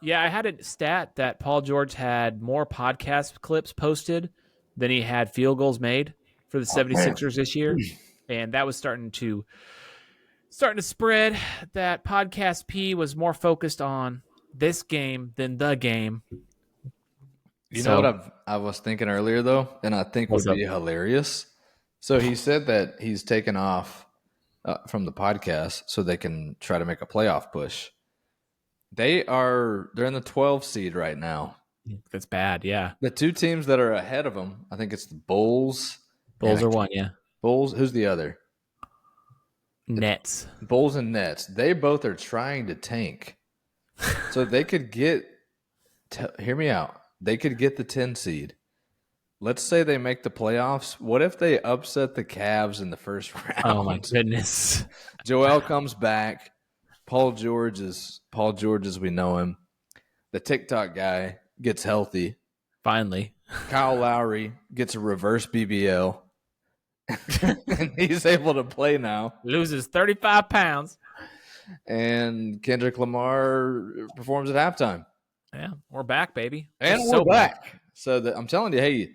Yeah, I had a stat that Paul George had more podcast clips posted than he had field goals made for the Oh, man. 76ers this year. And that was starting to spread that podcast P was more focused on this game than the game. You know what So I was thinking earlier, though, and I think what's would up? be hilarious? So he said that he's taken off from the podcast so they can try to make a playoff push. They're in the 12 seed right now. That's bad, yeah. The two teams that are ahead of them, I think it's the Bulls. Bulls and are one, yeah. Bulls. Who's the other? Nets. Bulls and Nets. They both are trying to tank, so they could get. Hear me out. They could get the 10 seed. Let's say they make the playoffs. What if they upset the Cavs in the first round? Oh my goodness. Joel comes back. Paul George as we know him. The TikTok guy gets healthy. Finally. Kyle Lowry gets a reverse BBL. And he's able to play now. Loses 35 pounds. And Kendrick Lamar performs at halftime. Yeah, we're back, baby. And we're back. So I'm telling you, hey,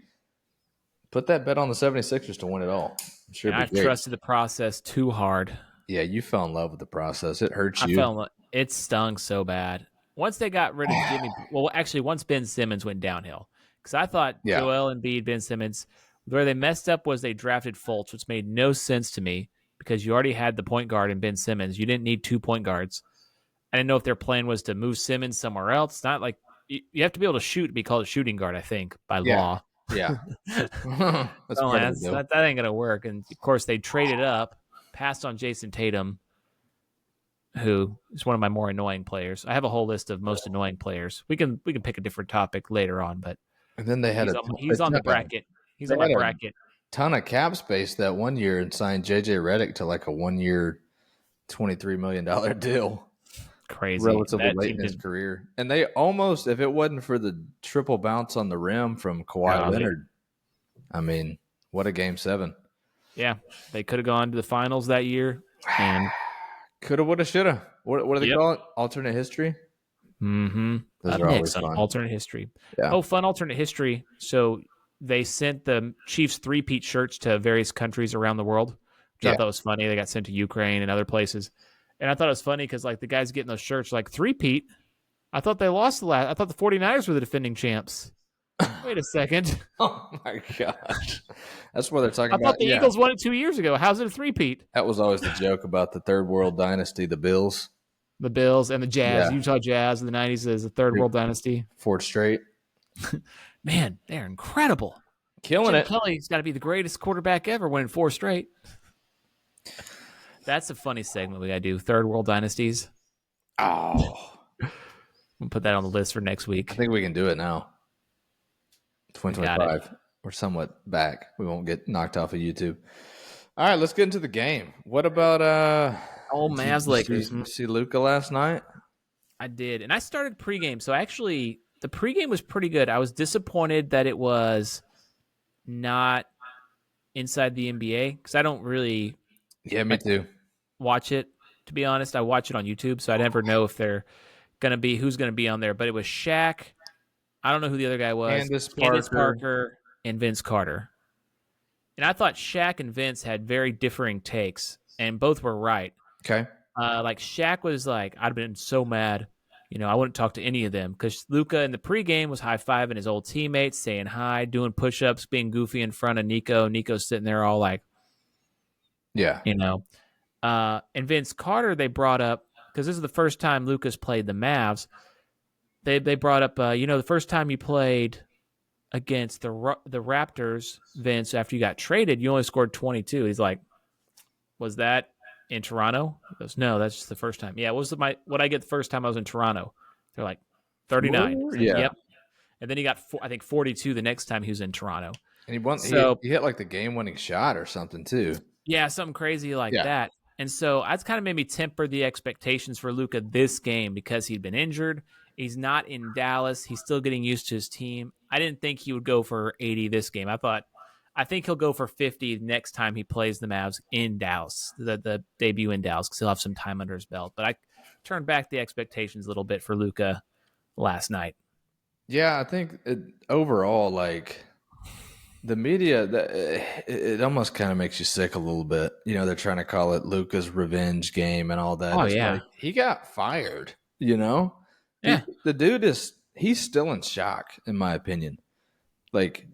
put that bet on the 76ers to win it all. I'm sure I trusted the process too hard. Yeah, you fell in love with the process. It hurt you. It stung so bad. Once they got rid of Jimmy, well, actually, once Ben Simmons went downhill. Because I thought Joel Embiid, Ben Simmons, where they messed up was they drafted Fultz, which made no sense to me because you already had the point guard in Ben Simmons. You didn't need 2 point guards. I didn't know if their plan was to move Simmons somewhere else. It's not like you have to be able to shoot to be called a shooting guard, I think, by law. Yeah. That ain't going to work. And, of course, they traded up, passed on Jason Tatum, who is one of my more annoying players. I have a whole list of most annoying players. We can pick a different topic later on, but and then they had he's on the bracket. He's on my bracket. Ton of cap space that one year and signed JJ Redick to like a 1 year, $23 million deal. Crazy. Relatively late in his career. And they almost, if it wasn't for the triple bounce on the rim from Kawhi Leonard, I mean, what a game 7. Yeah, they could have gone to the finals that year. And coulda, woulda, shoulda. What do they call it? Alternate history? Mm-hmm. Those are always fun. Alternate history. Yeah. Oh, fun alternate history. So they sent the Chiefs 3-peat shirts to various countries around the world, which I thought was funny. They got sent to Ukraine and other places. And I thought it was funny because like the guys getting those shirts like 3-peat. I thought they lost the last. I thought the 49ers were the defending champs. Wait a second. Oh, my gosh. That's what they're talking about. I thought the Eagles won it 2 years ago. How's it a 3-peat? That was always the joke about the third world dynasty, the Bills. The Bills and the Jazz. Yeah. Utah Jazz in the 90s is the third world dynasty. 4 straight. Man, they're incredible. Killing it. Kelly's got to be the greatest quarterback ever, winning 4 straight. That's a funny segment we got to do. Third world dynasties. Oh. We'll put that on the list for next week. I think we can do it now. 2025. We're somewhat back. We won't get knocked off of YouTube. All right, let's get into the game. What about Mavs Lakers? Did you see Luka last night? I did. And I started pregame. So actually the pregame was pretty good. I was disappointed that it was not inside the NBA because I don't really me too. Watch it, to be honest. I watch it on YouTube, so I never know if they're who's gonna be on there. But it was Shaq. I don't know who the other guy was. Candace Parker and Vince Carter. And I thought Shaq and Vince had very differing takes, and both were right. Okay. Like Shaq was like, I'd have been so mad. I wouldn't talk to any of them because Luka in the pregame was high-fiving his old teammates, saying hi, doing push-ups, being goofy in front of Nico. Nico's sitting there all like, yeah. And Vince Carter, they brought up, because this is the first time Luka's played the Mavs, they brought up, the first time you played against the Raptors, Vince, after you got traded, you only scored 22. He's like, was that in Toronto? He goes, no, that's just the first time. Yeah, what I get the first time I was in Toronto? They're like, 39. Like, yeah. Yep. And then he got, 42 the next time he was in Toronto. And he hit like the game-winning shot or something too. Yeah, something crazy like that. And so that's kind of made me temper the expectations for Luka this game because he'd been injured. He's not in Dallas. He's still getting used to his team. I didn't think he would go for 80 this game. I think he'll go for 50 next time he plays the Mavs in Dallas, the debut in Dallas, because he'll have some time under his belt. But I turned back the expectations a little bit for Luka last night. Yeah, I think overall, like the media, it almost kind of makes you sick a little bit. You know, they're trying to call it Luka's revenge game and all that. Oh It's yeah, like he got fired. You know, yeah, the dude he's still in shock, in my opinion. Like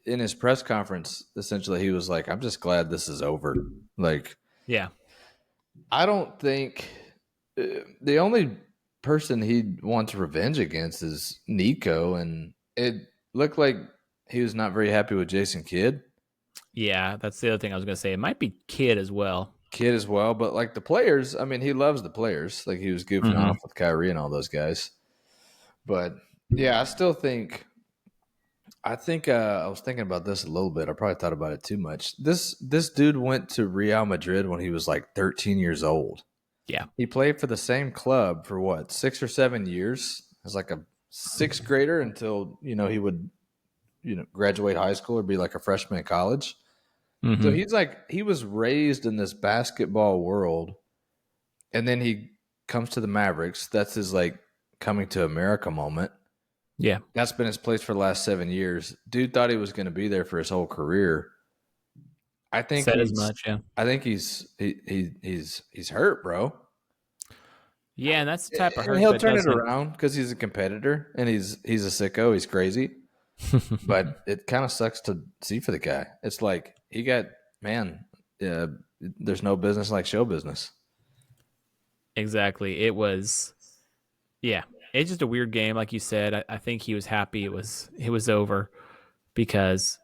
in his press conference, essentially, he was like, "I'm just glad this is over." Like, yeah. I don't think the only person he wants revenge against is Nico, and it looked like he was not very happy with Jason Kidd. Yeah, that's the other thing I was going to say. It might be Kid as well. Kid as well, but like the players, I mean, he loves the players. Like he was goofing Mm-hmm. off with Kyrie and all those guys. But yeah, I still think. I think I was thinking about this a little bit. I probably thought about it too much. This dude went to Real Madrid when he was like 13 years old. Yeah. He played for the same club for what, 6 or 7 years as like a sixth grader until, he would, graduate high school or be like a freshman in college. So Mm-hmm. he was raised in this basketball world, and then he comes to the Mavericks. That's his like coming to America moment. Yeah. That's been his place for the last 7 years. Dude thought he was going to be there for his whole career. I think Said as he's much. Yeah. I think he's hurt, bro. Yeah, and that's the type of And hurt he'll that turn it doesn't. around because he's a competitor and he's a sicko. He's crazy, but it kind of sucks to see for the guy. It's like he got man. There's no business like show business. Exactly. It was. Yeah, it's just a weird game, like you said. I think he was happy it was over because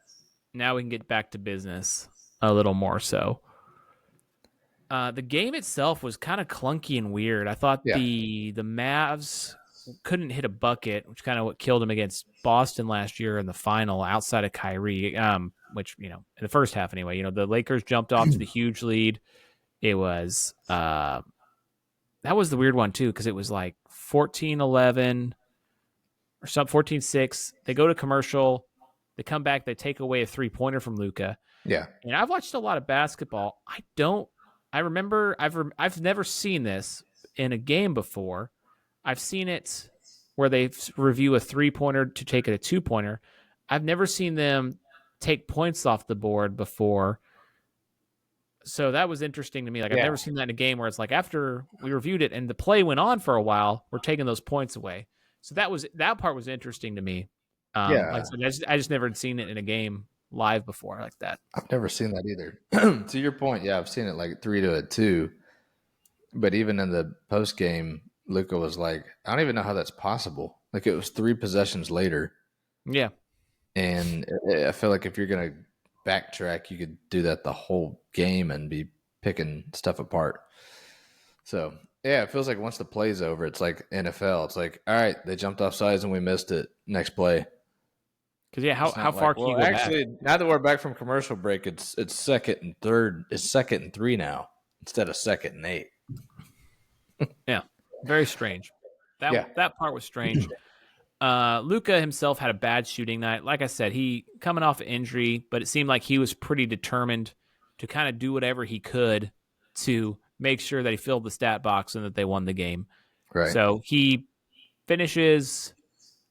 now we can get back to business a little more so. The game itself was kind of clunky and weird. I thought Yeah, the Mavs couldn't hit a bucket, which kind of what killed them against Boston last year in the final outside of Kyrie, which, in the first half anyway. The Lakers jumped off to the huge lead. It was that was the weird one too, because it was like 14-11 or something, 14-6. They go to commercial, they come back, they take away a 3-pointer from Luka. yeah, And I've watched a lot of basketball. I remember I've never seen this in a game before. I've seen it where they review a 3-pointer to take it a 2-pointer. I've never seen them take points off the board before. So that was interesting to me. Like I've yeah, never seen that in a game where it's like after we reviewed it and the play went on for a while, we're taking those points away. So that part was interesting to me. Like I yeah. said, I just never had seen it in a game live before like that. I've never seen that either. To your point, yeah, I've seen it like 3-2. But even in the post game, Luka was like, I don't even know how that's possible. Like it was 3 possessions later. Yeah. And I feel like if you're going to backtrack, you could do that the whole game and be picking stuff apart. So, yeah, it feels like once the play's over, it's like NFL. It's like, all right, they jumped off sides and we missed it. Next play. Because yeah, It's how not far like, can you well, go back? actually, now that we're back from commercial break, it's second and third. It's 2nd and 3 now instead of 2nd and 8. Yeah, very strange. That Yeah. that part was strange. Luka himself had a bad shooting night. Like I said, he coming off an injury, but it seemed like he was pretty determined to kind of do whatever he could to make sure that he filled the stat box and that they won the game. Right. So he finishes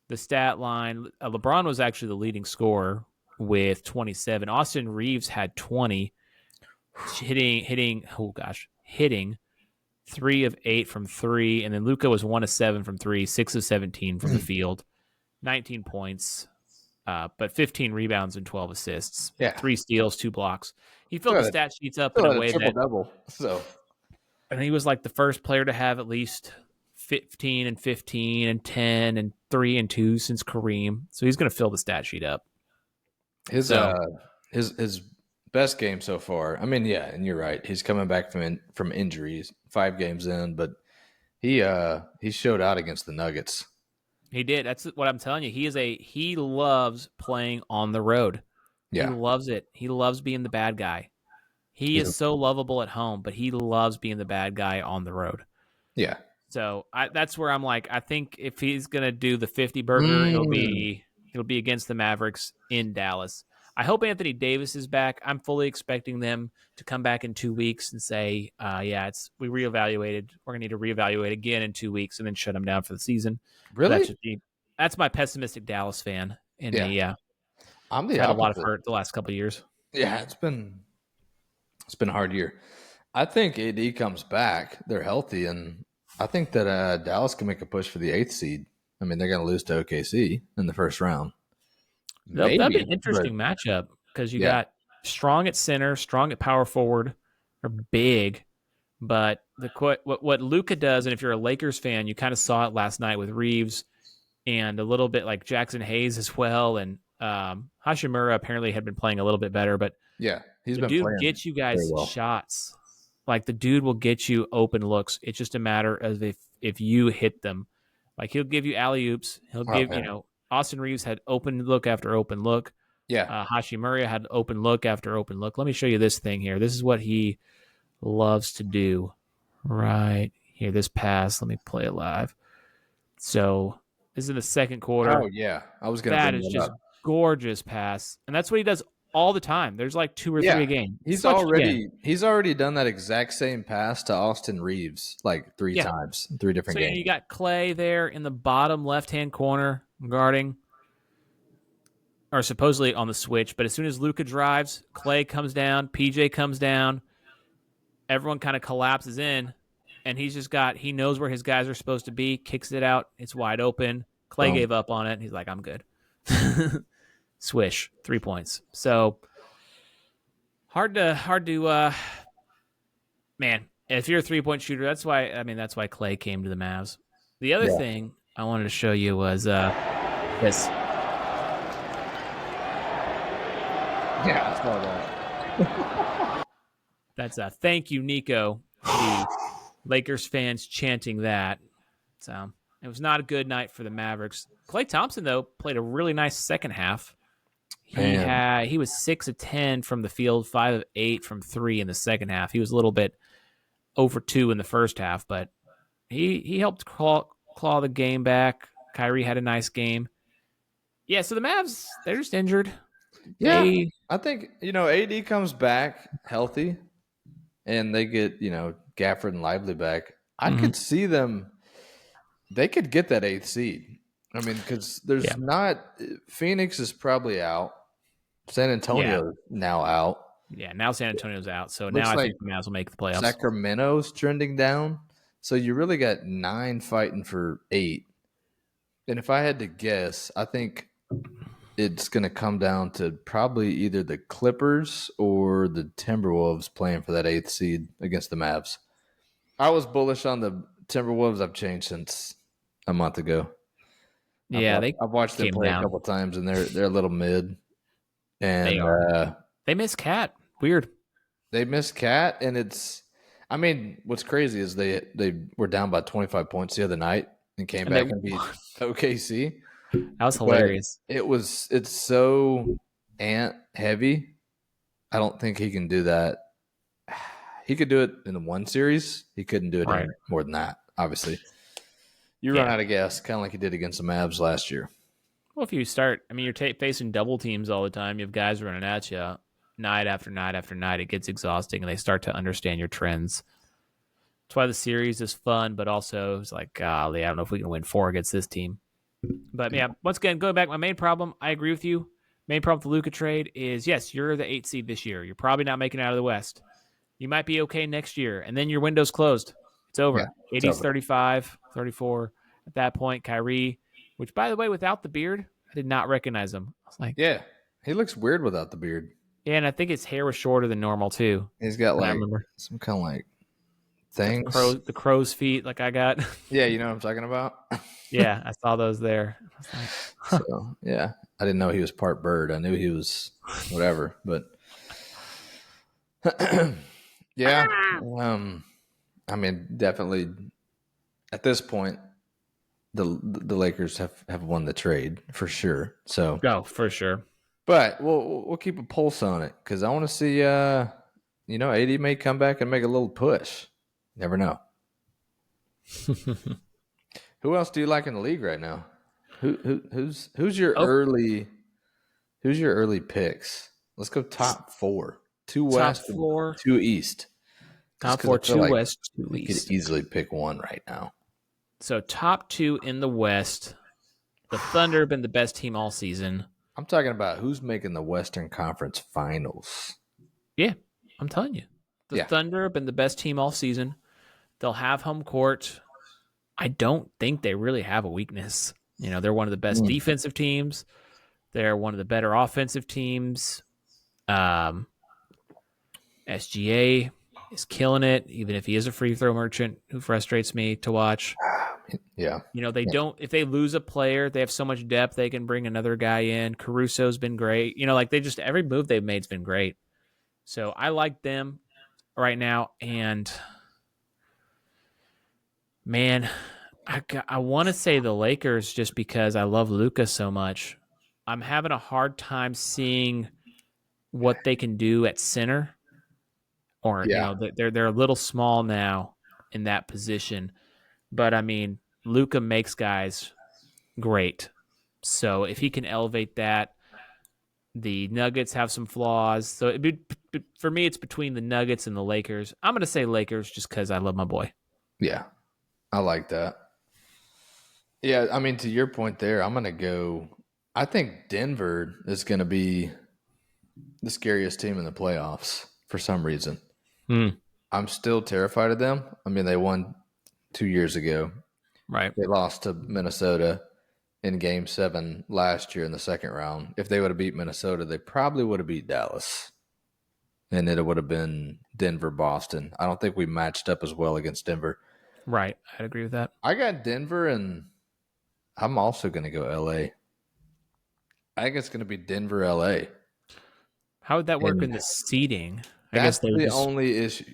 the stat line. LeBron was actually the leading scorer with 27. Austin Reeves had 20, hitting 3 of 8 from 3, and then Luka was 1 of 7 from 3, 6 of 17 from the field, 19 points, but 15 rebounds and 12 assists, Yeah. 3 steals, 2 blocks. He filled Still the had stat sheets up in still a had a way triple that, double. So and he was like the first player to have at least 15 and 15 and 10 and 3 and 2 since Kareem. So he's going to fill the stat sheet up. his So his best game so far. I mean, yeah, and you're right. He's coming back from injuries, 5 games in, but he showed out against the Nuggets. he did. That's what I'm telling you. He loves playing on the road. He Yeah. loves it. He loves being the bad guy. He He's is so lovable at home, but he loves being the bad guy on the road. yeah. So that's where I'm like, I think if he's gonna do the 50 burger, Mm. it'll be against the Mavericks in Dallas. I hope Anthony Davis is back. I'm fully expecting them to come back in 2 weeks and say, we reevaluated. We're going to need to reevaluate again in 2 weeks and then shut them down for the season. But Really? that's my pessimistic Dallas fan in Yeah. me. Yeah. I'm I've the had a lot of opposite. hurt the last couple of years. Yeah, it's been a hard year. I think AD comes back. They're healthy, and I think that Dallas can make a push for the 8th seed. I mean, they're going to lose to OKC in the first round. That'd be an Maybe, but interesting matchup because you yeah, got strong at center, strong at power forward, or big. But what Luka does, and if you're a Lakers fan, you kind of saw it last night with Reeves and a little bit like Jackson Hayes as well. And Hashimura apparently had been playing a little bit better, but yeah, he's the been dude playing gets you very guys well. shots. Like the dude will get you open looks. It's just a matter of if you hit them. Like he'll give you alley oops. He'll Oh, give man. Austin Reeves had open look after open look. Yeah, Hashimura had open look after open look. Let me show you this thing here. This is what he loves to do. Right here, this pass. Let me play it live. So this is in the second quarter. oh yeah, I was going to That bring is that just up. gorgeous pass, and that's what he does all the time. There's like 2 or 3 Yeah, a game. Again. he's already done that exact same pass to Austin Reeves like 3 Yeah. times in 3 different So games. you got Clay there in the bottom left-hand corner guarding, or supposedly on the switch. But as soon as Luka drives, Clay comes down, PJ comes down, everyone kind of collapses in, and he knows where his guys are supposed to be, kicks it out, it's wide open. Clay Boom. gave up on it. He's like, I'm good. Swish, 3 points. So hard to man, if you're a 3-point shooter, that's why Clay came to the Mavs. The other Yeah. thing I wanted to show you was this. Yeah, I saw that. That's a thank you, Nico. The Lakers fans chanting that. So it was not a good night for the Mavericks. Klay Thompson, though, played a really nice second half. He was 6 of 10 from the field, 5 of 8 from 3 in the second half. He was a little bit over 2 in the first half, but he helped claw the game back. Kyrie had a nice game. Yeah, so the Mavs, they're just injured. Yeah, I think AD comes back healthy, and they get Gafford and Lively back. I could see them. They could get that 8th seed. I mean, because there's not Phoenix is probably out. San Antonio now out. Yeah, now San Antonio's out. So Looks now I like think the Mavs will make the playoffs. Sacramento's trending down. So you really got 9 fighting for 8. And if I had to guess, I think it's going to come down to probably either the Clippers or the Timberwolves playing for that 8th seed against the Mavs. I was bullish on the Timberwolves. I've changed since a month ago. Yeah, I've watched them play a couple times, and they're a little mid. And they are. They miss Cat. Weird. They miss Cat, and what's crazy is they were down by 25 points the other night and came back and beat OKC. That was hilarious. It's so Ant heavy. I don't think he can do that. He could do it in the one series. He couldn't do it in more than that, obviously. You run out of gas, kind of like he did against the Mavs last year. Well, if you start, you're facing double teams all the time. You have guys running at you night after night after night. It gets exhausting, and they start to understand your trends. That's why the series is fun, but also it's like, golly, I don't know if we can win 4 against this team. But yeah, once again, going back, my main problem, I agree with you. Main problem with the Luka trade is, yes, you're the 8th seed this year. You're probably not making it out of the West. You might be okay next year, and then your window's closed. It's over. Yeah, 80's 35, 34 at that point. Kyrie, which, by the way, without the beard, I did not recognize him. I was like, yeah, he looks weird without the beard. Yeah, and I think his hair was shorter than normal, too. He's got some kind of like things. The crow's feet like I got. Yeah, you know what I'm talking about? Yeah, I saw those there. I was like, huh. So, yeah, I didn't know he was part bird. I knew he was whatever, but yeah. Definitely at this point, the Lakers have won the trade for sure. So for sure. But we'll keep a pulse on it because I want to see. AD may come back and make a little push. Never know. Who else do you like in the league right now? Who's your early Who's your early picks? Let's go top 4. 2 Top West and 4. 2 East. Just Top because 4, I feel 2 like West, 2 you could East. easily pick one right now. So top 2 in the West. The Thunder have been the best team all season. I'm talking about who's making the Western Conference Finals. Yeah, I'm telling you. The Yeah. Thunder have been the best team all season. They'll have home court. I don't think they really have a weakness. They're one of the best defensive teams. They're one of the better offensive teams. SGA is killing it, even if he is a free throw merchant who frustrates me to watch. Yeah. They don't, if they lose a player, they have so much depth, they can bring another guy in. Caruso's been great. Every move they've made's been great. So I like them right now. And man, I want to say the Lakers just because I love Luka so much. I'm having a hard time seeing what they can do at center. Or Yeah. they're a little small now in that position, but I mean Luka makes guys great. So if he can elevate that, the Nuggets have some flaws. So for me, it's between the Nuggets and the Lakers. I'm going to say Lakers just because I love my boy. Yeah. I like that. Yeah, I mean, to your point there, I'm going to go. I think Denver is going to be the scariest team in the playoffs for some reason. I'm still terrified of them. I mean, they won 2 years ago. Right. They lost to Minnesota in Game 7 last year in the second round. If they would have beat Minnesota, they probably would have beat Dallas. And it would have been Denver-Boston. I don't think we matched up as well against Denver. Right. I'd agree with that. I got Denver, and I'm also going to go LA. I think it's going to be Denver, LA. How would that work And in the seeding? I that's guess they the just only issue.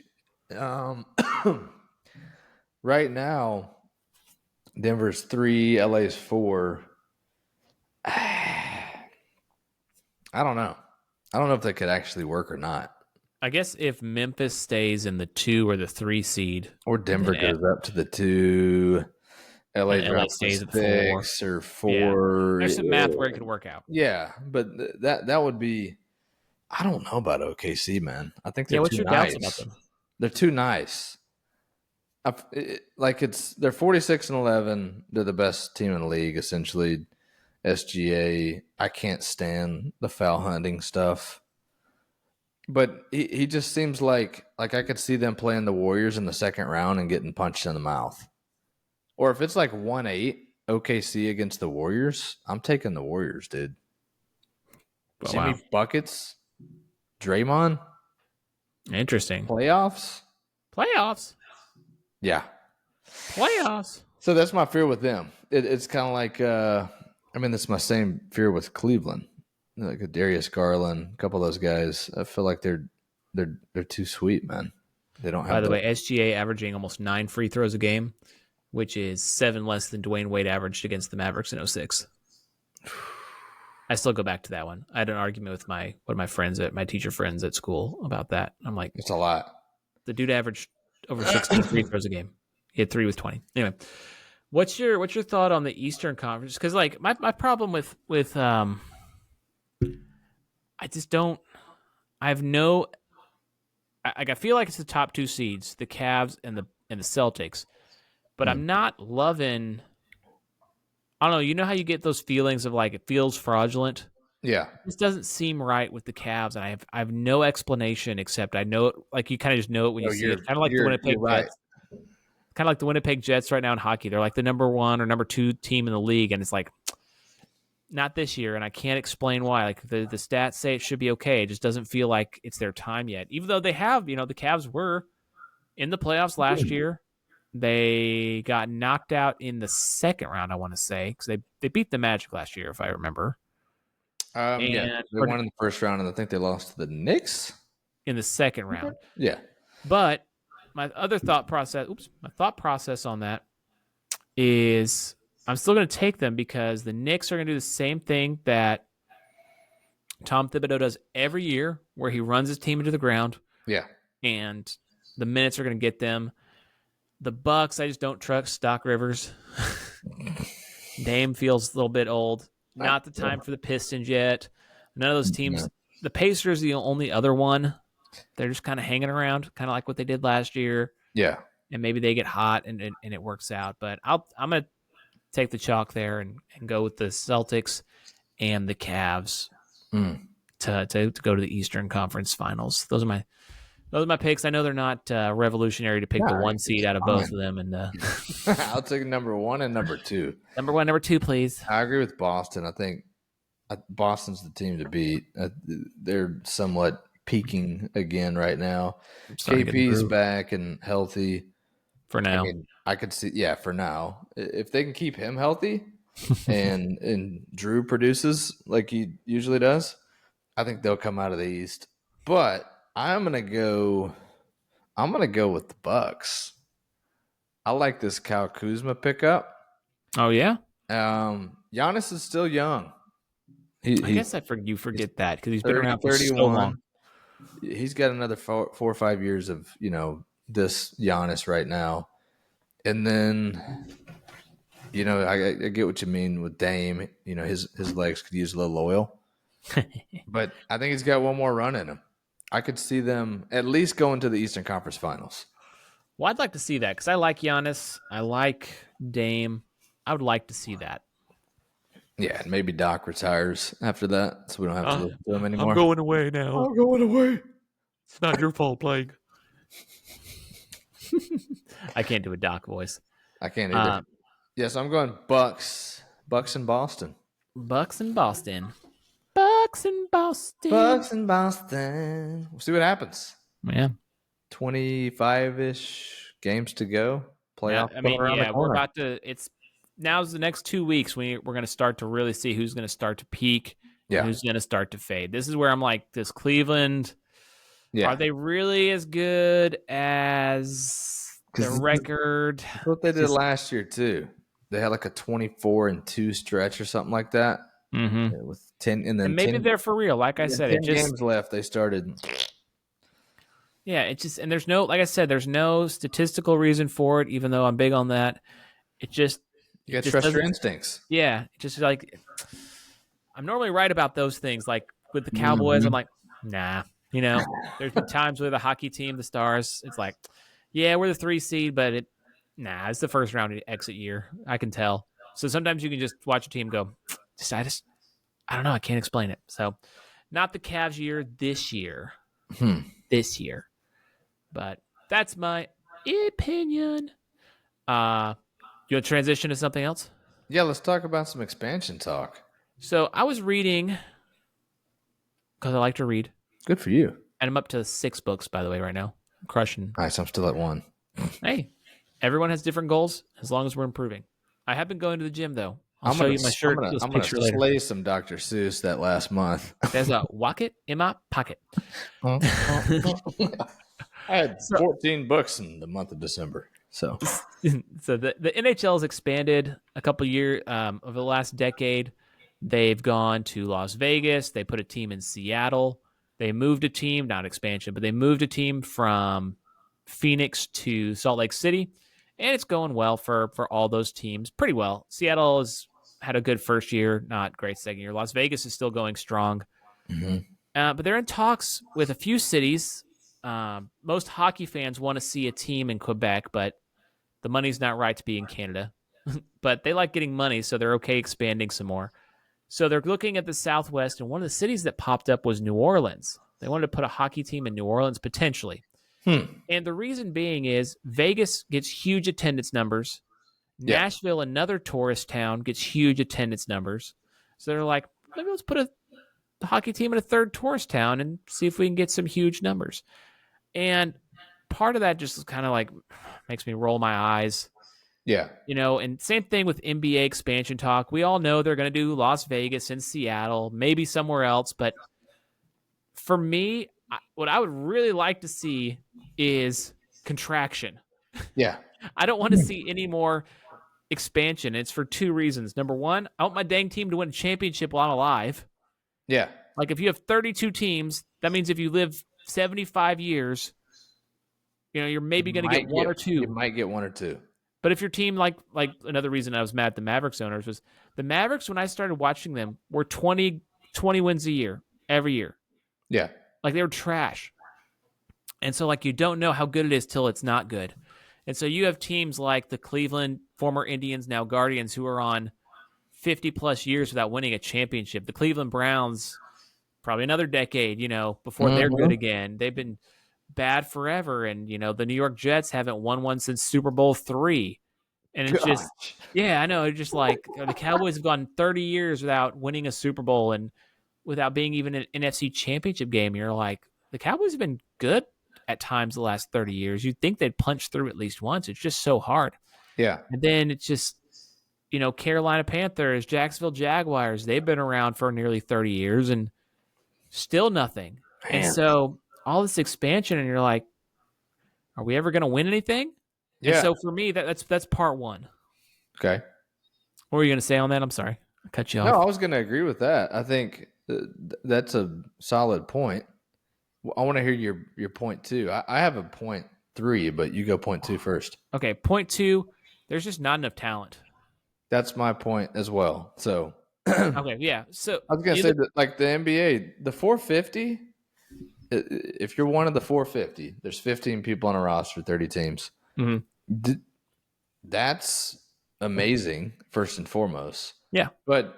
Right now, Denver's 3, LA's 4. I don't know. I don't know if that could actually work or not. I guess if Memphis stays in the 2 or the 3 seed, Or Denver goes up to the 2. LA and LA drops to stays at 4. 6 or Yeah. 4. There's some math where it could work out. Yeah, but that would be. I don't know about OKC, man. I think they're What's too your nice. doubts about them? They're too nice. They're 46-11. They're the best team in the league, essentially. SGA. I can't stand the foul hunting stuff. But he just seems like I could see them playing the Warriors in the second round and getting punched in the mouth. Or if it's like 1-8 OKC against the Warriors, I'm taking the Warriors, dude. Oh, Jimmy wow. buckets, Draymond, Interesting. playoffs. Yeah. Playoffs. So that's my fear with them. It's kind of like, that's my same fear with Cleveland. Like a Darius Garland, a couple of those guys. I feel like they're too sweet, man. They don't have. By the way, SGA averaging almost 9 free throws a game, which is 7 less than Dwayne Wade averaged against the Mavericks in 06. I still go back to that one. I had an argument with one of my teacher friends at school about that. I'm like, it's a lot. The dude averaged over 16 free throws a game. He had 3 with 20. Anyway, what's your thought on the Eastern Conference? Because like my problem with I just don't. I have no. I feel like it's the top 2 seeds, the Cavs and the Celtics, but I'm not loving. I don't know. You know how you get those feelings of like it feels fraudulent. Yeah. This doesn't seem right with the Cavs, and I have no explanation except I know it. Like you kind of just know it when you see it. Kind of like the Winnipeg Jets. Kind of like the Winnipeg Jets right now in hockey. They're like the number 1 or number 2 team in the league, and it's like not this year, and I can't explain why. Like the stats say it should be okay. It just doesn't feel like it's their time yet. Even though they have, the Cavs were in the playoffs last year. They got knocked out in the second round, I want to say, because they beat the Magic last year, if I remember. Yeah, they won in the first round, and I think they lost to the Knicks in the second round. Yeah, but my thought process on that is I'm still going to take them because the Knicks are going to do the same thing that Tom Thibodeau does every year, where he runs his team into the ground. Yeah, and the minutes are going to get them. The Bucks, I just don't trust Doc Rivers. Dame feels a little bit old. Not the time for the Pistons yet. None of those teams. The Pacers, the only other one. They're just kind of hanging around, kind of like what they did last year. Yeah. And maybe they get hot and it works out. But I'm gonna take the chalk there and go with the Celtics and the Cavs to go to the Eastern Conference Finals. Those are my picks. I know they're not revolutionary to pick the one seed out of both of them. And I'll take number 1 and number 2. Number 1, number 2, please. I agree with Boston. I think Boston's the team to beat. They're somewhat peaking again right now. KP's back and healthy. For now. I could see, for now. If they can keep him healthy and Drew produces like he usually does, I think they'll come out of the East. But I'm gonna go with the Bucks. I like this Kyle Kuzma pickup. Oh yeah? Giannis is still young. I guess you forget that because he's been around for 31. So long. He's got another 4 or 5 years of, this Giannis right now. And then, I get what you mean with Dame. His legs could use a little oil. But I think he's got one more run in him. I could see them at least going to the Eastern Conference Finals. Well, I'd like to see that because I like Giannis. I like Dame. I would like to see that. Yeah, and maybe Doc retires after that, so we don't have to do him anymore. I'm going away now. I'm going away. It's not your fault, Plague. I can't do a Doc voice. I can't either. Yes, I'm going Bucks. Bucks in Boston. Bucks in Boston. Bucks in Boston. Bucks in Boston. We'll see what happens. Yeah. 25-ish games to go. Playoff. We're about to. Now's the next 2 weeks we're going to start to really see who's going to start to peak and who's going to start to fade. This is where I'm like, does Cleveland, are they really as good as their record? That's what they did last year too. They had like a 24-2 stretch or something like that. Mm-hmm. With 10 and then maybe 10, they're for real. Like I said, 10 games left. They started. Yeah, it's just, and there's no, like I said, there's no statistical reason for it. Even though I'm big on that, it just. You got to trust your instincts. Yeah, just like I'm normally right about those things. Like with the Cowboys, I'm like, nah. There's been times with a hockey team, the Stars. It's like, yeah, we're the 3 seed, but it's the first round exit year. I can tell. So sometimes you can just watch a team go, I don't know. I can't explain it. So not the Cavs year this year. This year. But that's my opinion. You want to transition to something else? Yeah, let's talk about some expansion talk. So I was reading, because I like to read. Good for you. And I'm up to 6 books, by the way, right now. I'm crushing. Nice, I'm still at 1. Hey, everyone has different goals as long as we're improving. I have been going to the gym, though. I'll show you my shirt. I'm going to slay some Dr. Seuss that last month. There's a Wocket in my pocket. I had 14 books in the month of December. So the NHL has expanded a couple of years over the last decade. They've gone to Las Vegas. They put a team in Seattle. They moved a team, not expansion, but they moved a team from Phoenix to Salt Lake City, and it's going well for all those teams. Pretty well. Seattle has had a good first year, not great second year. Las Vegas is still going strong, but they're in talks with a few cities. Most hockey fans want to see a team in Quebec, but the money's not right to be in Canada. But they like getting money, so they're okay expanding some more. So they're looking at the Southwest, and one of the cities that popped up was New Orleans. They wanted to put a hockey team in New Orleans, potentially. And the reason being is Vegas gets huge attendance numbers. Yeah. Nashville, another tourist town, gets huge attendance numbers. So they're like, maybe let's put a hockey team in a third tourist town and see if we can get some huge numbers. And part of that just kind of like makes me roll my eyes. Yeah. And same thing with NBA expansion talk. We all know they're going to do Las Vegas and Seattle, maybe somewhere else. But for me, what I would really like to see is contraction. Yeah. I don't want to see any more expansion. It's for 2 reasons. Number one, I want my dang team to win a championship while I'm alive. Yeah. Like if you have 32 teams, that means if you live 75 years, you're maybe going to get 1 or 2. You might get 1 or 2. But if your team, like another reason I was mad at the Mavericks owners was the Mavericks, when I started watching them, were 20 wins a year. every year. Yeah. Like they were trash. And so like you don't know how good it is till it's not good. And so you have teams like the Cleveland, former Indians, now Guardians, who are on 50 plus years without winning a championship. The Cleveland Browns, probably another decade, before they're good Mm-hmm. again. They've been bad forever. And, the New York Jets haven't won one since Super Bowl III. And it's just, Gosh. yeah, I know. It's just like the Cowboys have gone 30 years without winning a Super Bowl and without being even an NFC championship game. You're like, the Cowboys have been good at times the last 30 years. You'd think they'd punch through at least once. It's just so hard. Yeah. And then it's just, Carolina Panthers, Jacksonville Jaguars, they've been around for nearly 30 years and still nothing. And Man. so all this expansion, and you're like, are we ever going to win anything? And Yeah. so for me, that's part one. Okay. What were you going to say on that? I'm sorry. I cut you No, off. I was going to agree with that. I think that's a solid point. I want to hear your point too. I have a point 3, but you go point 2 first. Okay, point 2, there's just not enough talent. That's my point as well. So Okay, yeah. So I was going to say that, like the NBA, the 450, if you're one of the 450, there's 15 people on a roster, 30 teams. Mm-hmm. That's amazing, first and foremost. Yeah. But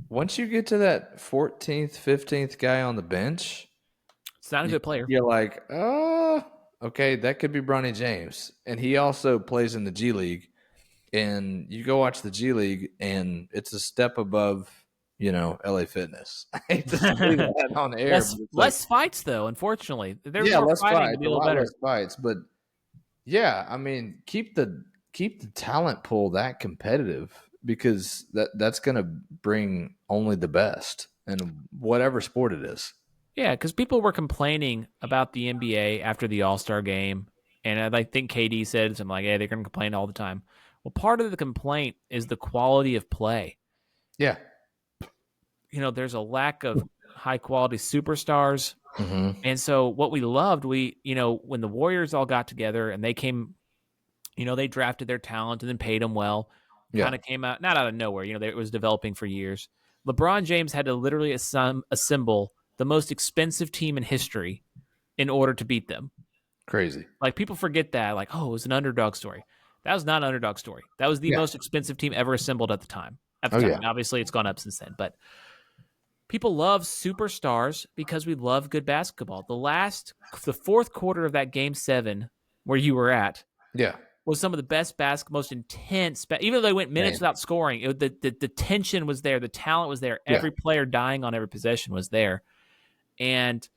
once you get to that 14th, 15th guy on the bench, It's not a good player. you're like, oh, okay, that could be Bronny James. And he also plays in the G League. And you go watch the G League, and it's a step above, LA Fitness. I hate to say that on air. Less fights, though, unfortunately. There's more less fighting fights, to be a a little lot better. less fights. But yeah, I mean, keep the talent pool that competitive, because that's going to bring only the best in whatever sport it is. Yeah, because people were complaining about the NBA after the All-Star game. And I think KD said something like, hey, they're going to complain all the time. Well, part of the complaint is the quality of play. Yeah. There's a lack of high-quality superstars. Mm-hmm. And so what we loved, when the Warriors all got together and they came, they drafted their talent and then paid them well, kind of came out, not out of nowhere, it was developing for years. LeBron James had to literally assemble the most expensive team in history in order to beat them. Crazy. Like people forget that, like, oh, it was an underdog story. That was not an underdog story. That was the most expensive team ever assembled at the time. And obviously it's gone up since then, but people love superstars because we love good basketball. The fourth quarter of that game 7 where you were at, was some of the best most intense. Even though they went minutes without scoring, the tension was there, the talent was there, every player dying on every possession was there, and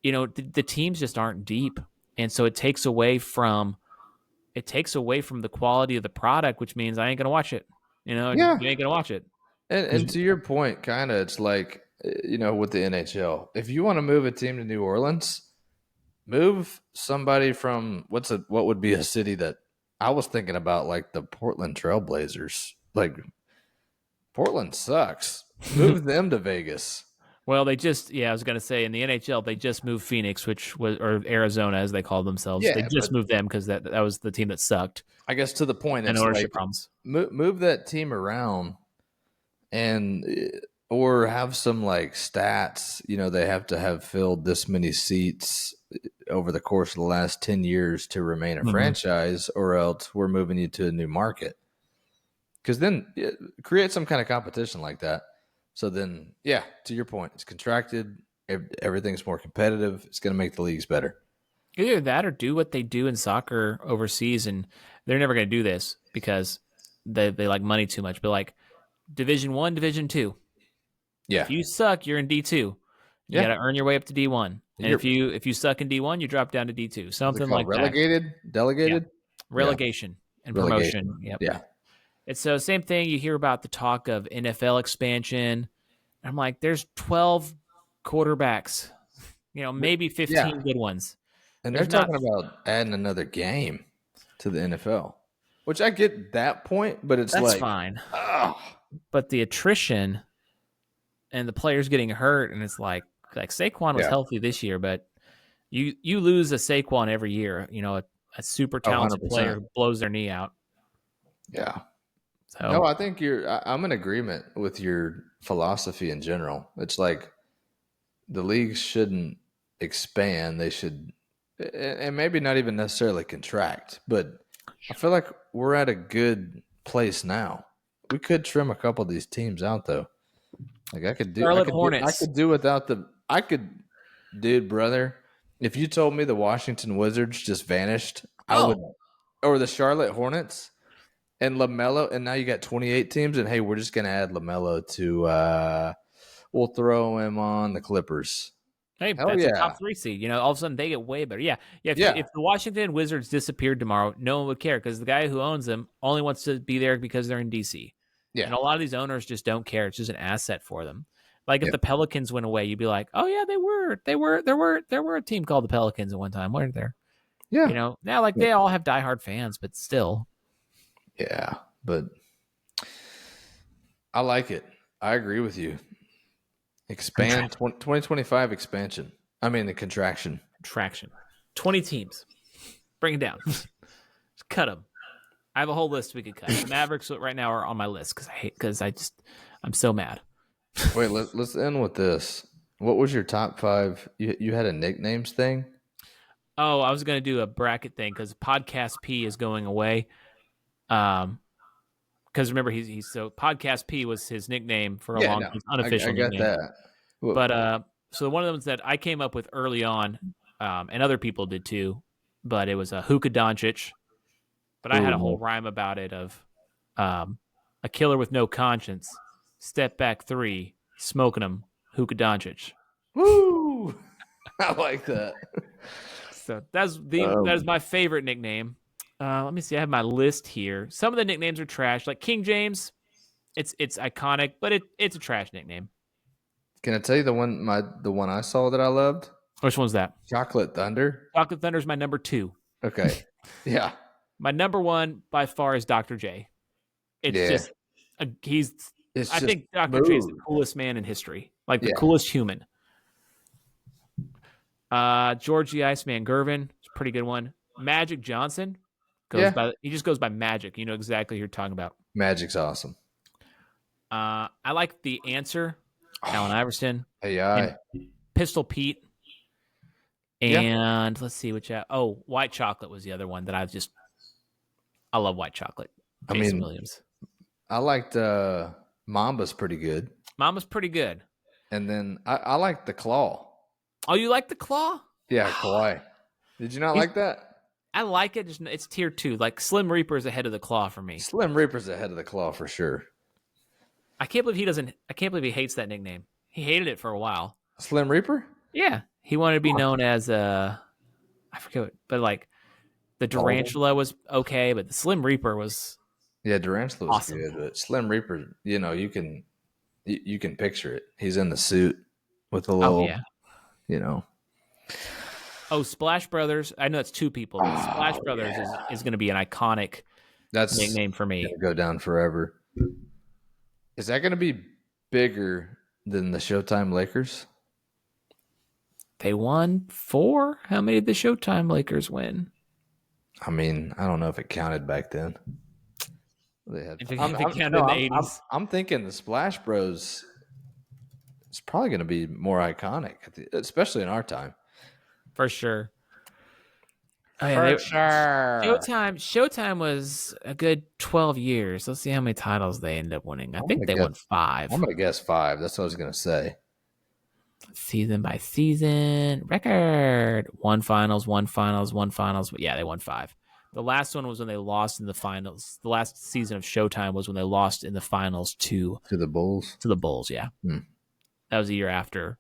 the teams just aren't deep, and so it takes away from the quality of the product, which means I ain't gonna watch it. You ain't gonna watch it. And to your point, kind of, it's like, with the NHL, if you want to move a team to New Orleans, move somebody from what would be a city that I was thinking about, like the Portland Trailblazers. Like, Portland sucks. Move them to Vegas. Well, I was going to say, in the NHL, they just moved Phoenix, or Arizona, as they call themselves. Yeah, they just moved them because that was the team that sucked. I guess to the point, and it's ownership like, problems. Move that team around, or have some like stats. They have to have filled this many seats over the course of the last 10 years to remain a franchise, or else we're moving you to a new market. Because then create some kind of competition like that. So then, to your point, it's contracted. Everything's more competitive. It's going to make the leagues better. Either that or do what they do in soccer overseas, and they're never going to do this because they like money too much. But like Division 1, Division 2. Yeah. If you suck, you're in D2. You got to earn your way up to D1. And if you suck in D1, you drop down to D2. Something like relegated? that. Delegated? Relegation and promotion. Yep. Yeah. And so same thing, you hear about the talk of NFL expansion. I'm like, there's 12 quarterbacks, maybe 15 good ones. And they're talking about adding another game to the NFL, which I get that point, but that's fine. But the attrition and the players getting hurt, and it's like Saquon was healthy this year, but you lose a Saquon every year, a super talented player who blows their knee out. Yeah. So, no, I think I'm in agreement with your philosophy in general. It's like, the leagues shouldn't expand. They should, and maybe not even necessarily contract. But I feel like we're at a good place now. We could trim a couple of these teams out, though. Like Charlotte Hornets. I could do without dude, brother. If you told me the Washington Wizards just vanished, I would, or the Charlotte Hornets and LaMelo, and now you got 28 teams, and hey, we're just gonna add LaMelo to, we'll throw him on the Clippers. Hey, Hell that's yeah. a top 3 seed. You know, all of a sudden they get way better. Yeah. If the Washington Wizards disappeared tomorrow, no one would care because the guy who owns them only wants to be there because they're in DC. Yeah. And a lot of these owners just don't care. It's just an asset for them. Like if the Pelicans went away, you'd be like, oh yeah, there were a team called the Pelicans at one time, weren't there? Yeah. You know, now like they all have diehard fans, but still. Yeah, but I like it. I agree with you. Expand 2025 expansion. I mean the contraction. 20 teams. Bring it down. Just cut them. I have a whole list we could cut. The Mavericks right now are on my list because I'm so mad. Wait, let's end with this. What was your top 5? You had a nicknames thing? Oh, I was going to do a bracket thing because Podcast P is going away. Because remember, he's so Podcast P was his nickname for a long time, unofficial I got nickname. that. Well, but so one of them that I came up with early on, and other people did too, but it was a Luka Doncic. But I had a whole rhyme about it of a killer with no conscience, step back 3, smoking him, Luka Doncic. Woo! I like that. So that is my favorite nickname. Let me see. I have my list here. Some of the nicknames are trash, like King James. It's iconic, but it's a trash nickname. Can I tell you the one I saw that I loved? Which one's that? Chocolate Thunder. Chocolate Thunder is my number 2. Okay. Yeah. My number 1 by far is Dr. J. It's I think Dr. J is the coolest man in history, like the coolest human. George the Iceman Gervin is a pretty good one. Magic Johnson he just goes by Magic. You know exactly who you're talking about. Magic's awesome. I like the Answer, Allen Iverson. AI. Pistol Pete. And let's see White Chocolate was the other one that I love White Chocolate. Jason Williams. I liked Mamba's pretty good. Mama's pretty good. And then I like the Claw. Oh, you like the Claw? Yeah, Kawhi. Did you not like that? I like it. It's tier 2. Like Slim Reaper is ahead of the Claw for me. Slim Reaper's ahead of the Claw for sure. I can't believe he hates that nickname. He hated it for a while. Slim Reaper? Yeah. He wanted to be known as I forget what, but like the Durantula was okay, but the Slim Reaper was Durantula was awesome. Good, but Slim Reaper, you can picture it. He's in the suit with the little Splash Brothers. I know it's 2 people, but Splash Brothers is going to be an iconic nickname for me. Go down forever. Is that going to be bigger than the Showtime Lakers? They won 4. How many did the Showtime Lakers win? I mean, I don't know if it counted back then. They had. If it counted in the 80s. I'm thinking the Splash Bros. It's probably going to be more iconic, especially in our time. For sure. Sure. Showtime was a good 12 years. Let's see how many titles they ended up winning. I think they won 5. I'm going to guess 5. That's what I was going to say. Season by season record. One finals. But yeah, they won 5. The last one was when they lost in the finals. The last season of Showtime was when they lost in the finals to the Bulls. To the Bulls, yeah. That was a year after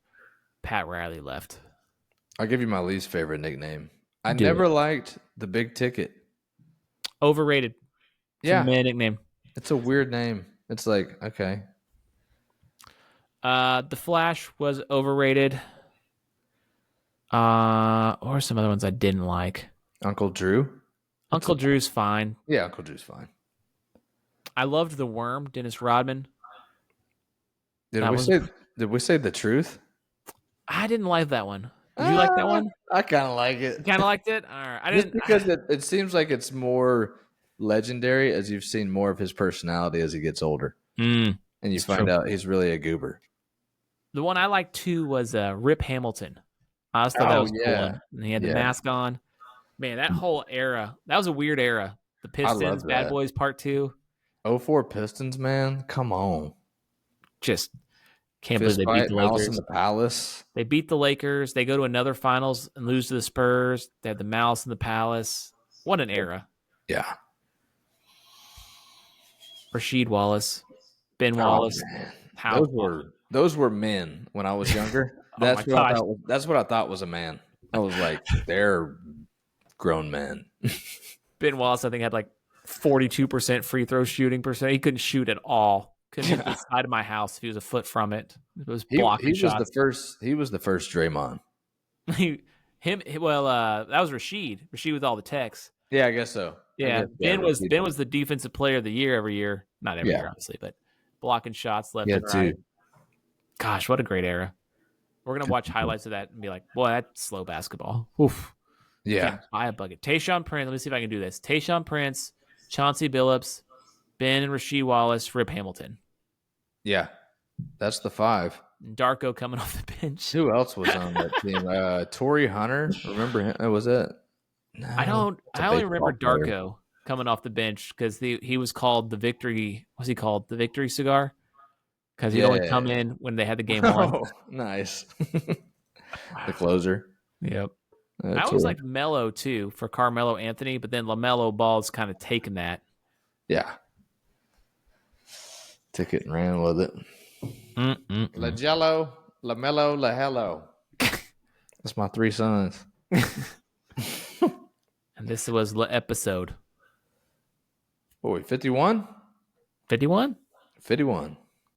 Pat Riley left. I'll give you my least favorite nickname. I never liked the Big Ticket. Overrated. It's a man nickname. It's a weird name. It's like, okay. The Flash was overrated. Or some other ones I didn't like. Uncle Drew? Uncle Drew's fine. Yeah, Uncle Drew's fine. I loved the Worm, Dennis Rodman. Did we say the truth? I didn't like that one. Did you like that one? I kind of like it. Kind of liked it? All right. Just because it seems like it's more legendary as you've seen more of his personality as he gets older. And you find out he's really a goober. The one I liked too was Rip Hamilton. I just thought that Oh was a cool yeah, one. And he had the yeah. mask on. Man, that whole era, that was a weird era. The I love Pistons, Bad that. Boys Part 2. 04 Pistons, man. Come on. Just can't believe Fist they beat fight, the Malice in Lakers. the Palace. They beat the Lakers. They go to another finals and lose to the Spurs. They had the Malice in the Palace. What an era. Yeah. Rasheed Wallace, Ben Oh Wallace. man. How? Those were men when I was younger. Oh my gosh. That's what I thought was a man. I was like, they're grown men. Ben Wallace, I think, had like 42% free throw shooting percent. He couldn't shoot at all. Couldn't hit the side of my house if he was a foot from it. It was blocking he was shots. he was the first Draymond. That was Rasheed. Rasheed with all the techs. Yeah, I guess so. Yeah, Ben was the defensive player of the year every year. Not every year, obviously, but blocking shots left and right. Too. Gosh, what a great era. We're gonna watch highlights of that and be like, boy, that's slow basketball. Oof. Yeah. Can't buy a bucket. Tayshaun Prince. Let me see if I can do this. Tayshaun Prince, Chauncey Billups, Ben and Rasheed Wallace, Rip Hamilton. Yeah. That's the 5. Darko coming off the bench. Who else was on that team? Torrey Hunter. Remember him? Was it? No, I only remember Darko coming off the bench because he was called the victory. Was he called the victory cigar? Because he'd only come in when they had the game on. Oh, nice. The closer. Yep. I always liked Melo too for Carmelo Anthony, but then LaMelo Ball's kind of taken that. Yeah. Took it and ran with it. La Jello, LaMelo, La Hello. That's my 3 sons. And this was the episode. Boy, 51? 51? 51.